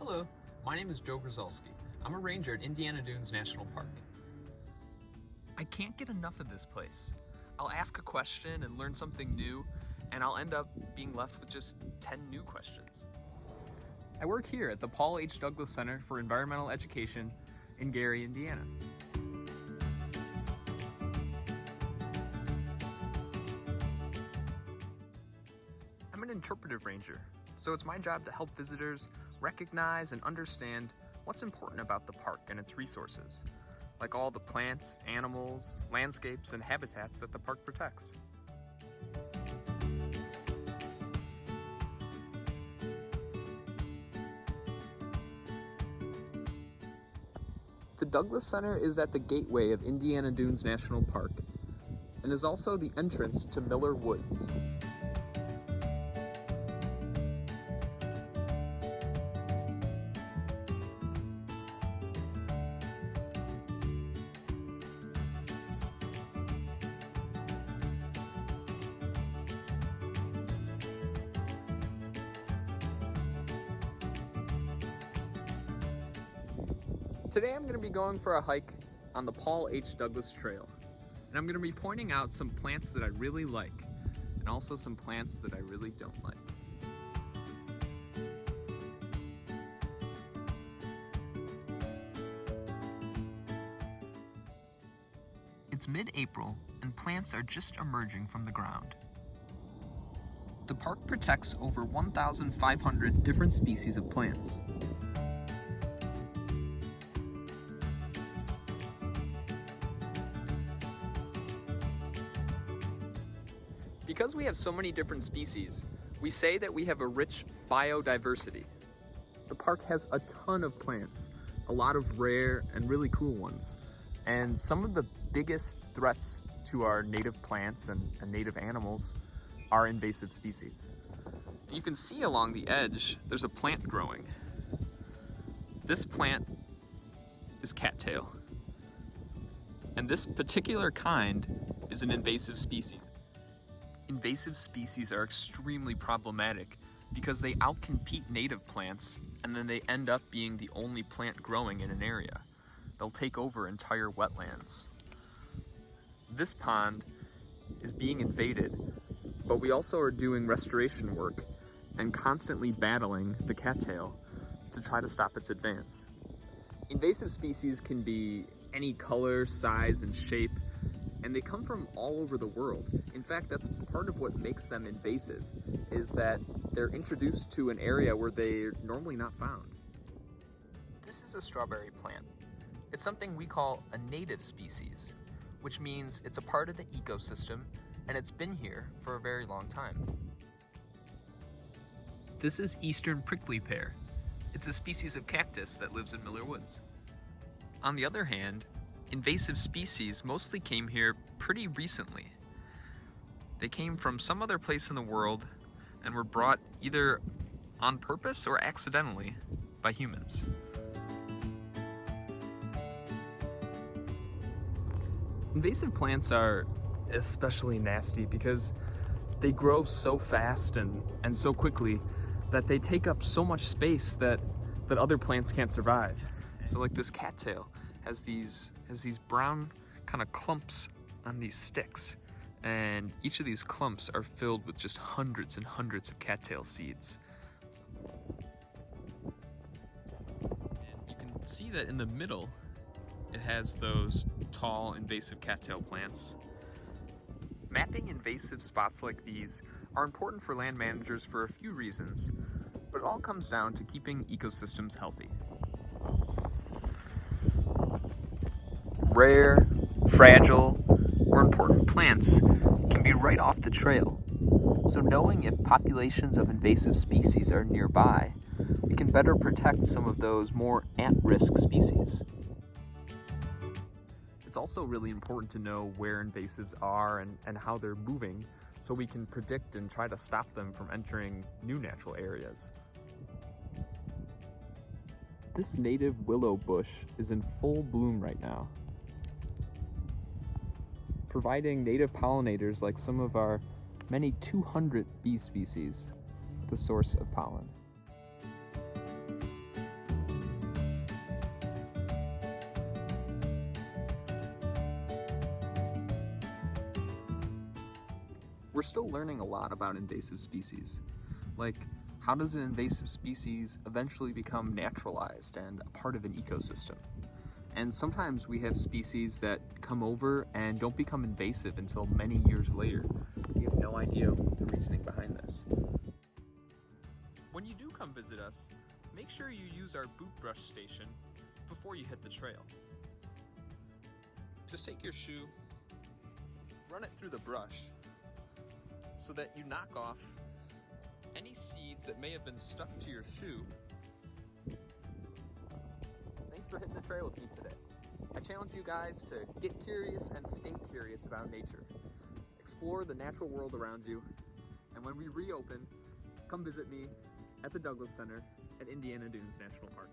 Hello, my name is Joe Brzezalski. I'm a ranger at Indiana Dunes National Park. I can't get enough of this place. I'll ask a question and learn something new, and I'll end up being left with just 10 new questions. I work here at the Paul H. Douglas Center for Environmental Education in Gary, Indiana. I'm an interpretive ranger, so it's my job to help visitors recognize and understand what's important about the park and its resources, like all the plants, animals, landscapes, and habitats that the park protects. The Douglas Center is at the gateway of Indiana Dunes National Park and is also the entrance to Miller Woods. Today I'm going to be going for a hike on the Paul H. Douglas Trail, and I'm going to be pointing out some plants that I really like, and also some plants that I really don't like. It's mid-April, and plants are just emerging from the ground. The park protects over 1,500 different species of plants. Because we have so many different species, we say that we have a rich biodiversity. The park has a ton of plants, a lot of rare and really cool ones, and some of the biggest threats to our native plants and native animals are invasive species. You can see along the edge, there's a plant growing. This plant is cattail, and this particular kind is an invasive species. Invasive species are extremely problematic because they outcompete native plants and then they end up being the only plant growing in an area. They'll take over entire wetlands. This pond is being invaded, but we also are doing restoration work and constantly battling the cattail to try to stop its advance. Invasive species can be any color, size, and shape, and they come from all over the world. In fact, that's part of what makes them invasive, is that they're introduced to an area where they're normally not found. This is a strawberry plant. It's something we call a native species, which means it's a part of the ecosystem and it's been here for a very long time. This is eastern prickly pear. It's a species of cactus that lives in Miller Woods. On the other hand, invasive species mostly came here pretty recently. They came from some other place in the world and were brought either on purpose or accidentally by humans. Invasive plants are especially nasty because they grow so fast and so quickly that they take up so much space that other plants can't survive. So like this cattail has these brown kind of clumps on these sticks, and each of these clumps are filled with just hundreds and hundreds of cattail seeds. And you can see that in the middle it has those tall invasive cattail plants. Mapping invasive spots like these are important for land managers for a few reasons, but it all comes down to keeping ecosystems healthy. Rare, fragile, or important plants can be right off the trail. So knowing if populations of invasive species are nearby, we can better protect some of those more at-risk species. It's also really important to know where invasives are and how they're moving so we can predict and try to stop them from entering new natural areas. This native willow bush is in full bloom right now, providing native pollinators like some of our many 200 bee species the source of pollen. We're still learning a lot about invasive species. Like, how does an invasive species eventually become naturalized and a part of an ecosystem? And sometimes we have species that come over and don't become invasive until many years later. We have no idea the reasoning behind this. When you do come visit us, make sure you use our boot brush station before you hit the trail. Just take your shoe, run it through the brush so that you knock off any seeds that may have been stuck to your shoe. Thanks for hitting the trail with me today. I challenge you guys to get curious and stay curious about nature. Explore the natural world around you, and when we reopen, come visit me at the Douglas Center at Indiana Dunes National Park.